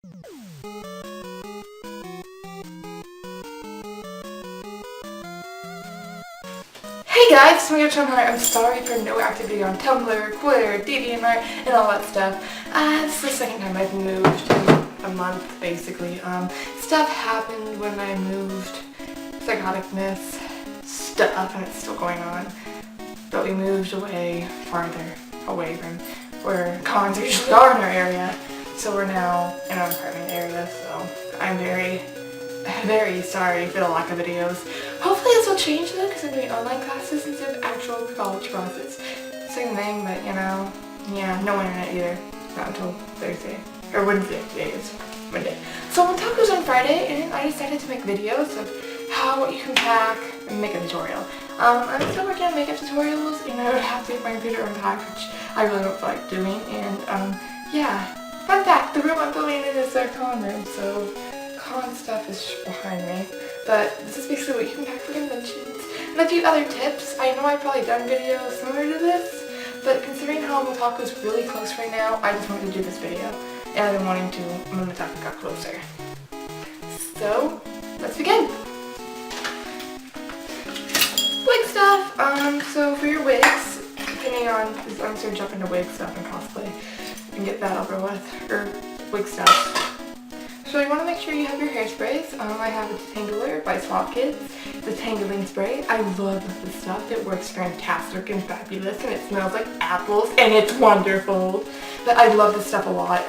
Hey guys, it's me, I'm sorry for no activity on Tumblr, Twitter, DeviantArt, and all that stuff. This is the second time I've moved in a month, basically. Stuff happened when I moved, psychoticness, stuff, and it's still going on. But we moved away, farther away from where cons usually are in our area. So we're now in an apartment area, so I'm very sorry for the lack of videos. Hopefully this will change though, because I'm doing online classes instead of actual college classes. Same thing, but you know, yeah, no internet either. Not until Thursday. Or Wednesday. Today is Monday. So Motaku's on Friday, and I decided to make videos of what you can pack and make a tutorial. I'm still working on makeup tutorials, and I would have to make my computer unpack, which I really don't feel like doing. And yeah, fun fact, the room I'm going in is their con room, so con stuff is behind me. But this is basically what you can pack for conventions. And a few other tips. I know I've probably done videos similar to this, but considering how Motaku is really close right now, I just wanted to do this video. And I've been wanting to when Motaku got closer. So, let's begin! Wig stuff! So for your wigs, depending on, I'm just going to jump into wig stuff and cosplay and get that over with, or wig stuff. So you want to make sure you have your hairsprays. I have a detangler by Swap Kids. It's a tangling spray. I love this stuff. It works fantastic and fabulous, and it smells like apples, and it's wonderful. But I love this stuff a lot.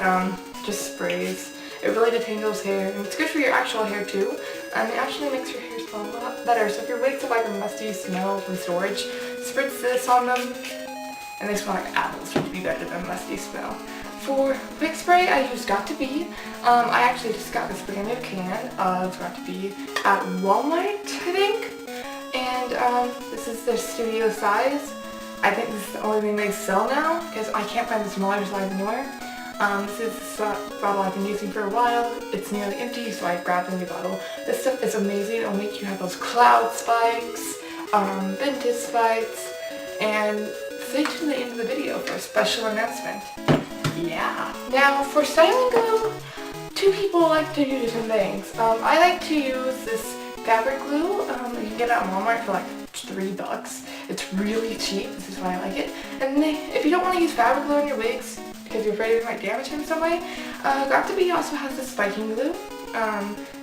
Just sprays. It really detangles hair, and it's good for your actual hair too. It actually makes your hair smell a lot better. So if your wigs have like a musty smell from storage, spritz this on them, and they smell like apples, which would be better than musty smell. For wig spray, I use Got To Be. I actually just got this brand new can of Got To Be at Walmart, I think. And this is their studio size. I think this is the only thing they sell now, because I can't find the smaller size anywhere. This is the bottle I've been using for a while. It's nearly empty, so I grabbed a new bottle. This stuff is amazing. It'll make you have those cloud spikes, vintage spikes, and stay tuned to the end of the video for a special announcement. Yeah. Now for styling glue, two people like to do different things. I like to use this fabric glue. You can get it at Walmart for like $3. It's really cheap. This is why I like it. And if you don't want to use fabric glue on your wigs because you're afraid it might damage them in some way, Got To Be also has this spiking glue.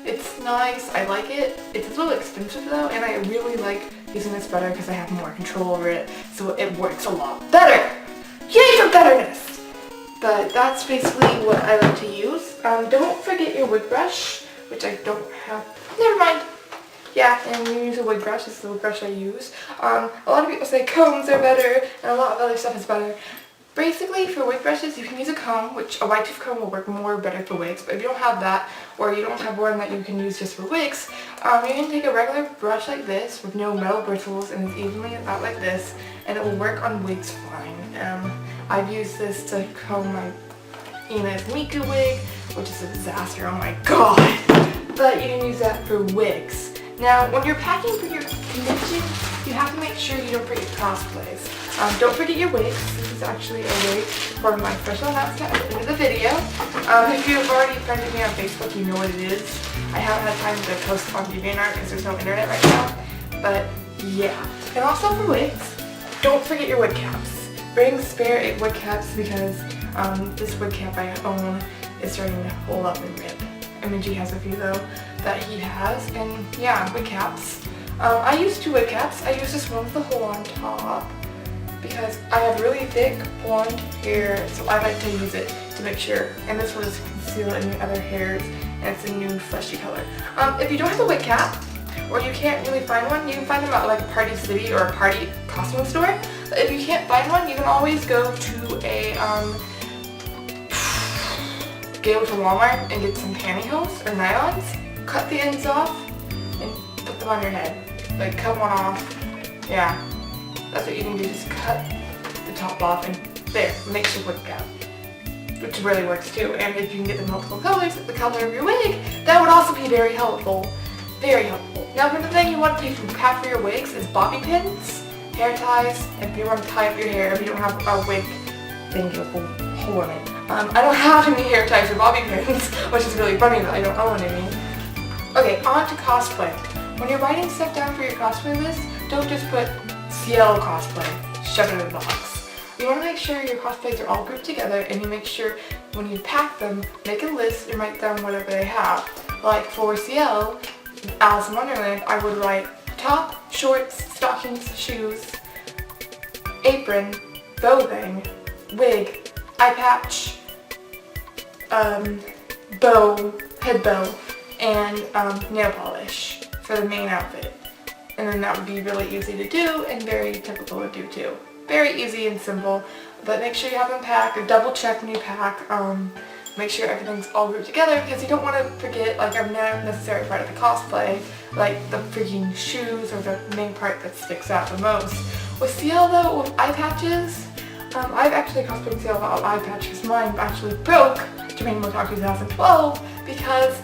It's nice. I like it. It's a little expensive though, and I really like using this better because I have more control over it, so it works a lot better. Yay for betterness! But that's basically what I like to use. Don't forget your wig brush, which I don't have. Never mind. Yeah, and you use a wig brush. This is the wig brush I use. A lot of people say combs are better, and a lot of other stuff is better. Basically, for wig brushes, you can use a comb, which a white tooth comb will work more better for wigs. But if you don't have that, or you don't have one that you can use just for wigs, you can take a regular brush like this with no metal bristles, and it's evenly out like this, and it will work on wigs fine. I've used this to comb my Ina's Miku wig, which is a disaster, oh my god. But you can use that for wigs. Now, when you're packing for your convention, you have to make sure you don't forget cosplays. Don't forget your wigs. This is actually a wig for my special announcement at the end of the video. If you've already friended me on Facebook, you know what it is. I haven't had time to post on DeviantArt because there's no internet right now. But yeah. And also for wigs, don't forget your wig caps. Bring spare wig caps because this wig cap I own is starting to hold up and rip. Minji has a few though that he has, and yeah, wig caps. I use two wig caps. I use this one with the hole on top because I have really thick blonde hair, so I like to use it to make sure. And this will just conceal any other hairs, and it's a new fleshy color. If you don't have a wig cap, or you can't really find one, you can find them at like a Party City or a party costume store. But if you can't find one, you can always go to a Walmart and get some pantyhose or nylons, cut the ends off, and put them on your head. Like cut one off. Yeah, that's what you can do. Just cut the top off and there, makes your wig cap, which really works too. And if you can get the multiple colors, the color of your wig, that would also be very helpful. Very helpful. Now, another thing you want to have for your wigs is bobby pins, hair ties, if you want to tie up your hair if you don't have a wig thing to hold on it. I don't have any hair ties or bobby pins, which is really funny that I don't own any. Okay, on to cosplay. When you're writing stuff down for your cosplay list, don't just put CL cosplay, shove it in a box. You want to make sure your cosplays are all grouped together, and you make sure when you pack them, make a list and write down whatever they have. Like for CL, Alice in Wonderland, I would write top, shorts, stockings, shoes, apron, clothing, wig, eye patch, bow, head bow, and nail polish for the main outfit. And then that would be really easy to do and very typical to do too. Very easy and simple, but make sure you have them packed, double check when you pack, make sure everything's all grouped together because you don't want to forget like a necessary part of the cosplay, like the freaking shoes or the main part that sticks out the most. With CL though, with eye patches, I've actually cosplayed CL without eye patches. Mine actually broke during Motaku 2012 because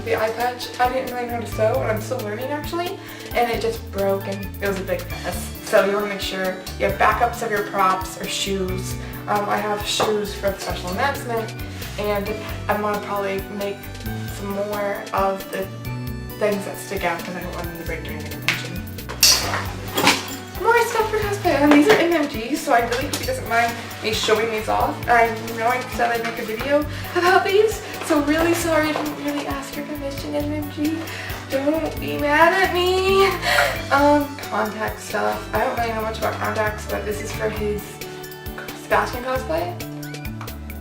the eye patch I didn't really know how to sew, and I'm still learning actually, and it just broke and it was a big mess. So you want to make sure you have backups of your props or shoes. I have shoes for the special announcement, and I'm going to probably make some more of the things that stick out because I don't want them to break during the convention. More stuff for cosplay. These are MMGs, so I really hope he doesn't mind me showing these off. I know I said I'd make a video about these, so really sorry I didn't really ask your permission, MMG. Don't be mad at me. Contact stuff. I don't really know much about contacts, but this is for his Sebastian cosplay.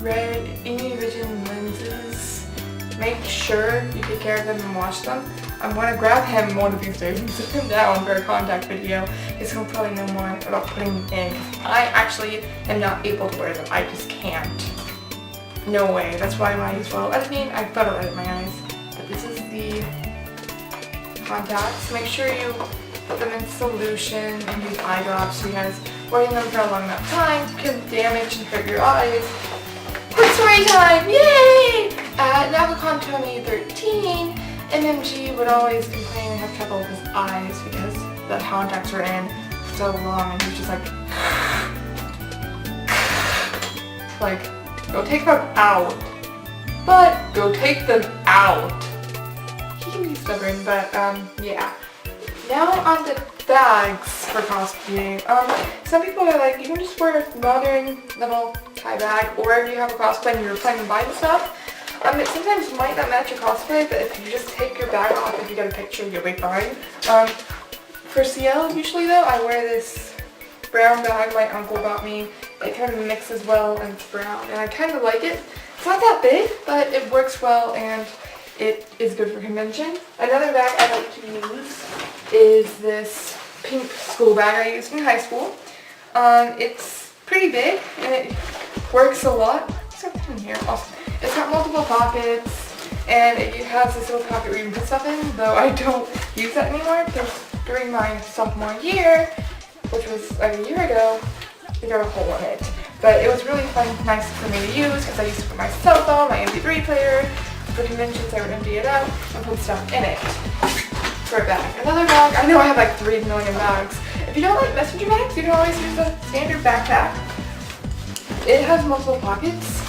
Red Vision lenses. Make sure you take care of them and wash them. I'm going to grab him one of these days and sit him down for a contact video because he'll probably know more about putting them in. I actually am not able to wear them. I just can't. No way. That's why when I use photo editing, I photo edit my eyes. But this is the contacts. Make sure you put them in solution and use eye drops because wearing them for a long enough time can damage and hurt your eyes. Quick story time! Yay! At NAVCon 2013, MMG would always complain and have trouble with his eyes because the contacts were in so long, and he was just like, go take them out. But go take them out. He can be stubborn, but yeah. Now on to bags for cosplaying. Some people are like, you can just wear a modern little tie bag, or if you have a cosplay and you're planning to buy the stuff. It sometimes might not match your cosplay, but if you just take your bag off, if you get a picture, you'll be fine. For CL, usually though, I wear this brown bag my uncle got me. It kind of mixes well and it's brown, and I kind of like it. It's not that big, but it works well and it is good for convention. Another bag I like to use is this pink school bag I used in high school. It's pretty big and it works a lot. What's that in here? Awesome. It's got multiple pockets, and it has this little pocket where you can put stuff in, though I don't use that anymore because during my sophomore year, which was like a year ago, it got a hole in it. But it was really fun, nice for me to use because I used to put my cell phone, my MP3 player. For conventions, I would empty it out and put stuff in it. For a bag. Another bag, I know I have like 3 million bags. If you don't like messenger bags, you can always use a standard backpack. It has multiple pockets.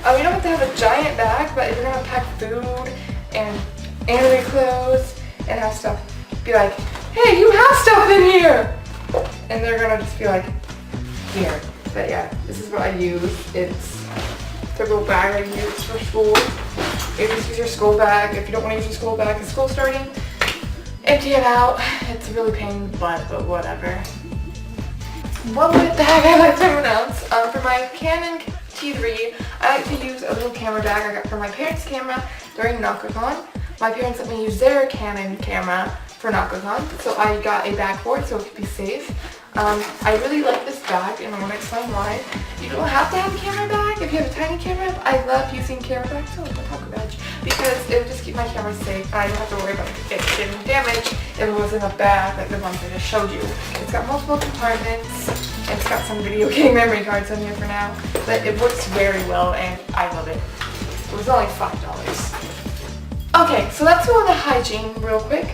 You don't have to have a giant bag, but if you're going to pack food and anime clothes and have stuff, be like, hey, you have stuff in here! And they're going to just be like, here. But yeah, this is what I use. It's the little bag I use for school. You just use your school bag. If you don't want to use your school bag because school's starting, empty it out. It's a really pain in the butt, but whatever. One more bag I like to announce. For my Canon T3, I like to use a little camera bag I got from my parents' camera during NACOCon. My parents let me use their Canon camera for NACOCon, so I got a bag for it so it could be safe. I really like this bag, and I want to explain why. You don't have to have a camera bag if you have a tiny camera. I love using camera bags, oh, Motaku badge, because it would just keep my camera safe, and I don't have to worry about it getting damaged if it was in a bag like the ones I just showed you. It's got multiple compartments, and it's got some video game memory cards on here for now, but it works very well, and I love it. It was only $5. Okay, so let's go on to hygiene real quick.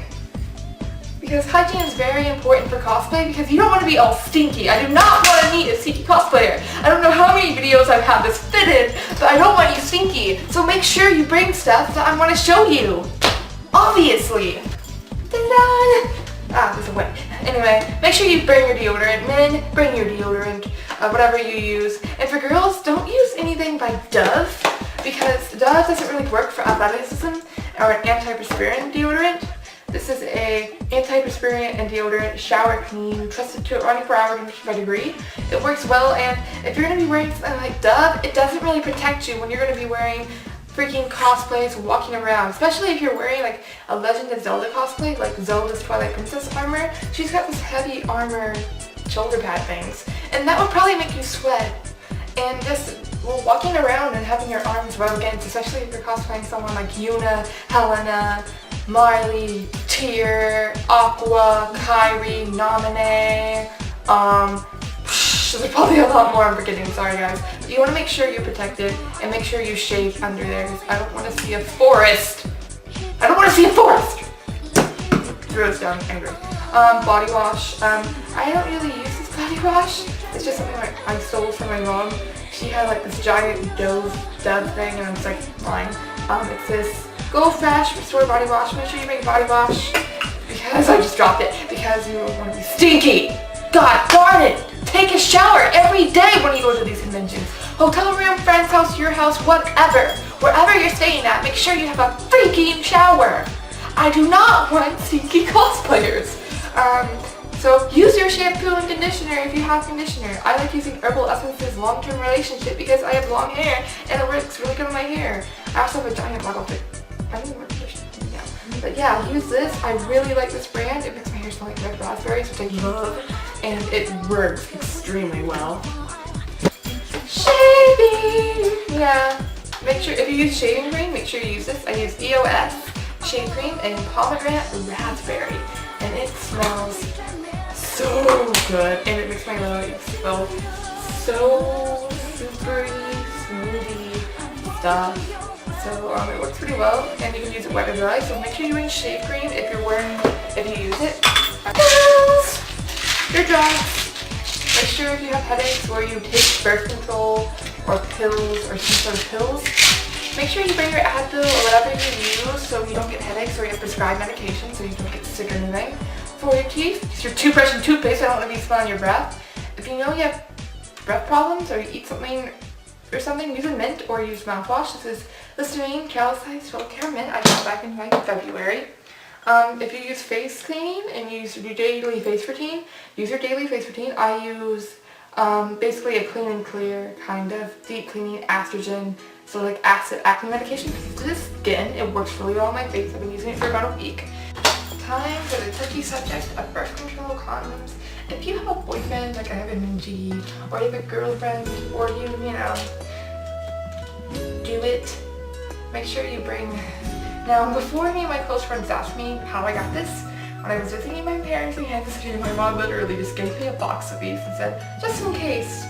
because hygiene is very important for cosplay because you don't want to be all stinky. I do not want to meet a stinky cosplayer. I don't know how many videos I've had this fitted, but I don't want you stinky. So make sure you bring stuff that I want to show you. Obviously. Ta-da! Ah, there's a wick. Anyway, make sure you bring your deodorant. Men, bring your deodorant, whatever you use. And for girls, don't use anything by Dove because Dove doesn't really work for athleticism or an antiperspirant deodorant. This is a antiperspirant and deodorant shower clean, trusted to 24-hour condition by degree. It works well, and if you're going to be wearing something like Dove, it doesn't really protect you when you're going to be wearing freaking cosplays walking around, especially if you're wearing like a Legend of Zelda cosplay, like Zelda's Twilight Princess armor. She's got this heavy armor shoulder pad things, and that would probably make you sweat. And just walking around and having your arms rubbed against, especially if you're cosplaying someone like Yuna, Helena, Marley, Tyr, Aqua, Kairi, Naminé, there's probably a lot more I'm forgetting, sorry guys. But you want to make sure you're protected and make sure you shave under there because I don't want to see a forest. I don't want to see a forest! Throws down angry. Body wash. I don't really use this body wash. It's just something like I stole from my mom. She had like this giant Dove thing and I was like, fine. It's this Go Fresh Restore Body Wash. Make sure you bring body wash because I just dropped it because you want to be stinky. God darn it! Take a shower every day when you go to these conventions. Hotel room, friend's house, your house, whatever. Wherever you're staying at, make sure you have a freaking shower. I do not want stinky cosplayers. So use your shampoo and conditioner if you have conditioner. I like using Herbal Essence's long-term relationship because I have long hair and it works really good on my hair. I also have a giant bottle of it. I don't know what conditioner. Yeah. But yeah, use this. I really like this brand. It makes my hair smell like red raspberries, which I love. And it works extremely well. Shaving! Yeah. Make sure, if you use shaving cream, make sure you use this. I use EOS shave cream and pomegranate raspberry. And it smells so good. And it makes my legs feel so super smoothie stuff. So it works pretty well. And you can use it wet or dry. So make sure you use shave cream if you use it. Your drugs. Make sure if you have headaches or you take birth control or pills or some sort of pills, make sure you bring your Advil or whatever you use so you don't get headaches or you have prescribed medication so you don't get sick or anything. For your teeth, use your toothbrush and toothpaste. I don't want to be smelling your breath. If you know you have breath problems or you eat something or something, use a mint or use mouthwash. This is Listerine Calisite Soul Care Mint. I got back in February. If you use face cleaning and you use your daily face routine, use your daily face routine. I use basically a clean and clear kind of deep cleaning estrogen, so like acid acne medication to the skin. It works really well on my face. I've been using it for about a week. Time for the touchy subject of birth control condoms. If you have a boyfriend, like I have a Minji, or you have a girlfriend, or you know, do it. Make sure you bring. Now, before me and my close friends asked me how I got this, when I was visiting my parents in Kansas City, my mom literally just gave me a box of these and said, just in case.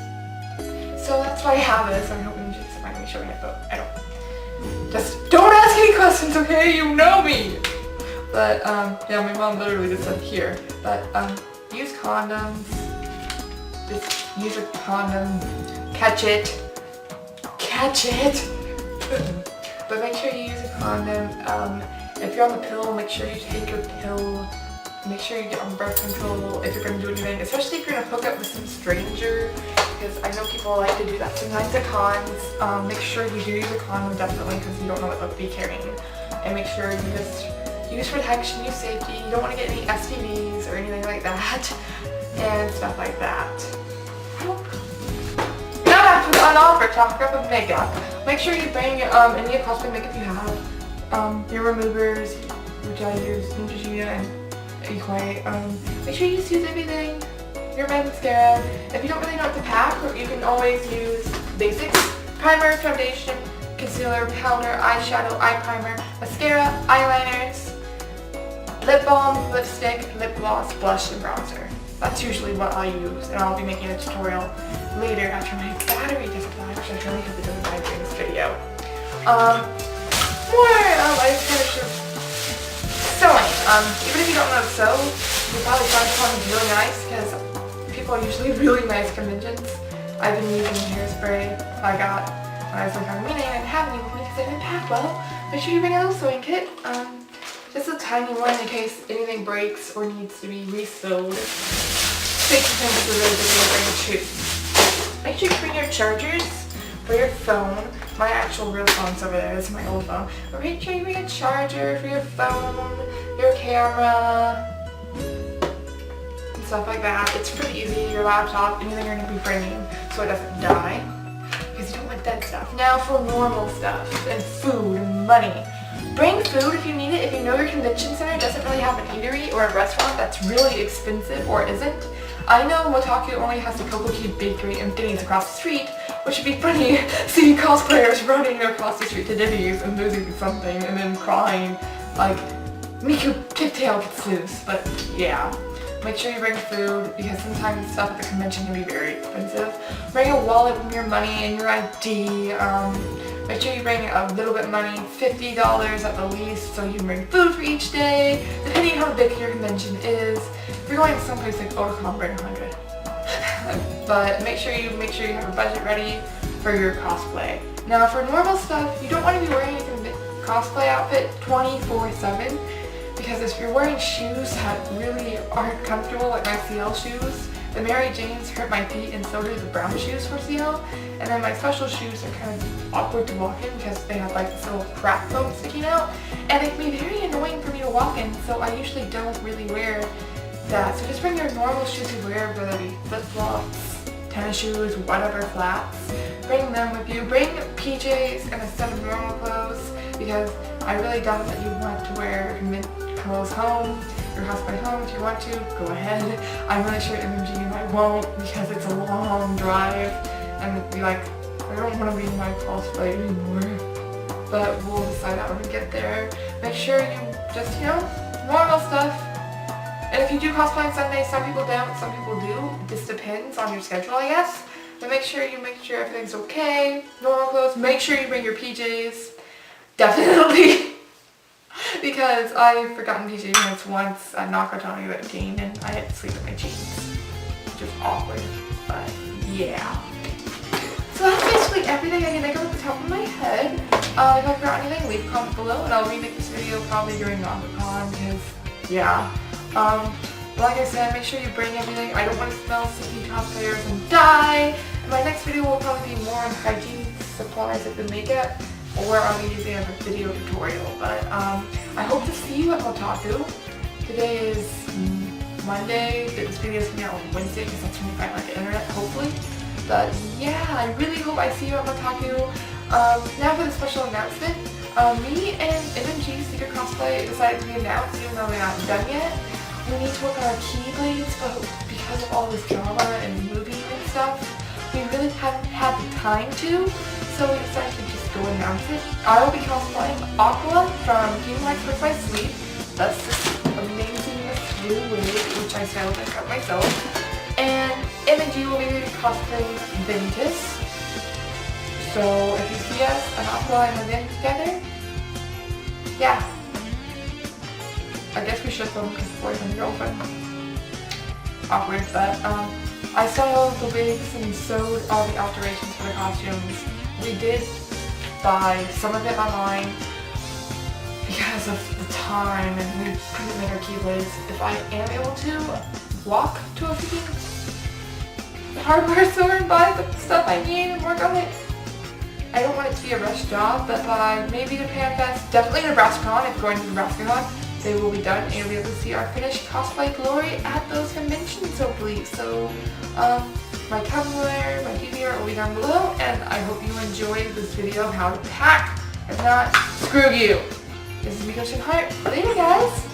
So that's why I have this. I'm hoping you just mind me showing it, but I don't. Just don't ask any questions, okay? You know me! But, yeah, my mom literally just said here. But, use condoms. Just use a condom. Catch it. Catch it! But make sure you use a condom. If you're on the pill, make sure you take your pill. Make sure you get on birth control if you're going to do anything, especially if you're going to hook up with some stranger, because I know people like to do that sometimes at cons. Make sure you do use a condom definitely because you don't know what they'll be carrying. And make sure you just use protection, use safety. You don't want to get any STDs or anything like that and stuff like that. On offer, talk about makeup. Make sure you bring any cosplay makeup you have. Your removers, which I use Neutrogena and Equate. Make sure you just use everything. Your mascara. If you don't really know what to pack, you can always use basics. Primer, foundation, concealer, powder, eyeshadow, eye primer, mascara, eyeliners, lip balm, lipstick, lip gloss, blush, and bronzer. That's usually what I use, and I'll be making a tutorial later after my battery doesn't die, which I really hope it doesn't die during this video. More I kind of sewing. Even if you don't know how to sew, We thought this one was really nice because people are usually really nice conventions. I've been using hairspray I got when I was working on meeting. I didn't have any with me because I didn't pack well. Make sure you bring a little sewing kit. Just a tiny one in case anything breaks or needs to be refilled. Big thing is a really good thing to bring too. Make sure you bring your chargers for your phone. My actual real phone's over there. This is my old phone. But make sure you bring a charger for your phone, your camera, and stuff like that. It's pretty easy. Your laptop, anything you're going to be bringing so it doesn't die. Because you don't want dead stuff. Now for normal stuff and food and money. Bring food if you need it. If you know your convention center doesn't really have an eatery or a restaurant that's really expensive or isn't. I know Motaku only has the Cocoa Cube Bakery and Denny's across the street, which would be funny seeing cosplayers running across the street to Denny's and losing something and then crying like, Miku pigtail gets loose. But yeah, make sure you bring food because sometimes stuff at the convention can be very expensive. Bring a wallet with your money and your ID. Make sure you bring a little bit of money, $50 at the least, so you can bring food for each day, depending on how big your convention is. If you're going to someplace like Otakon, bring 100. But make sure you have a budget ready for your cosplay. Now for normal stuff, you don't want to be wearing a cosplay outfit 24/7 because if you're wearing shoes that really aren't comfortable, like my CL shoes, the Mary Janes hurt my feet and so do the brown shoes for CL. And then my special shoes are kind of awkward to walk in because they have like this little crack bone sticking out. And it can be very annoying for me to walk in, so I usually don't really wear that. So just bring your normal shoes you wear, whether it be flip-flops, tennis shoes, whatever, flats. Bring them with you. Bring PJs and a set of normal clothes because I really doubt that you want to wear clothes home. Your cosplay home if you want to, go ahead. I'm really sure MMG and I won't because it's a long drive and it'd be like, I don't want to be in my cosplay anymore. But we'll decide that when we get there. Make sure you just, normal stuff. And if you do cosplay on Sunday, some people don't, some people do. This depends on your schedule, I guess. But make sure everything's okay. Normal clothes. Make sure you bring your PJs. Definitely. Because I've forgotten PJ pants once at Nakatani that came and I had to sleep in my jeans. Which was awkward, but yeah. So that's basically everything I can think of at the top of my head. If I forgot anything, leave a comment below and I'll remake this video probably during Nakatani because, yeah. Like I said, make sure you bring everything. I don't want to smell sticky cosplayers and die. And my next video will probably be more on hygiene supplies like the makeup. Or I'll be using a video tutorial, but I hope to see you at Motaku. Today is Monday, this video is coming out on Wednesday because that's when we find like the internet, hopefully. But yeah, I really hope I see you at Motaku. Now for the special announcement. Me and MMG Secret Cosplay decided to be announced even though they're not done yet. We need to work on our keyblades, but because of all this drama and moving and stuff, we really haven't had the time to. So we decided to just go announce it. I will be cosplaying Aqua from Human Life with my sleeve. That's this amazing blue wig, which I styled and cut myself. And MG will be cosplaying Ventus. So if you see us, an Aqua and a Ventus together, yeah. I guess we should film because it's boyfriend and girlfriend. Awkward, but I styled the wigs and sewed all the alterations for the costumes. We did buy some of it online because of the time and we couldn't make our keyblades. If I am able to walk to a freaking hardware store and buy the stuff I need and work on it, I don't want it to be a rush job, but by maybe the PanFest, definitely NebraskaCon, if going to NebraskaCon, they will be done and you'll be able to see our finished cosplay glory at those conventions hopefully. So my Tumblr, my DVR will be down below, and I hope you enjoyed this video of how to pack. If not, screw you. This is Miko Shinheart. Later, guys!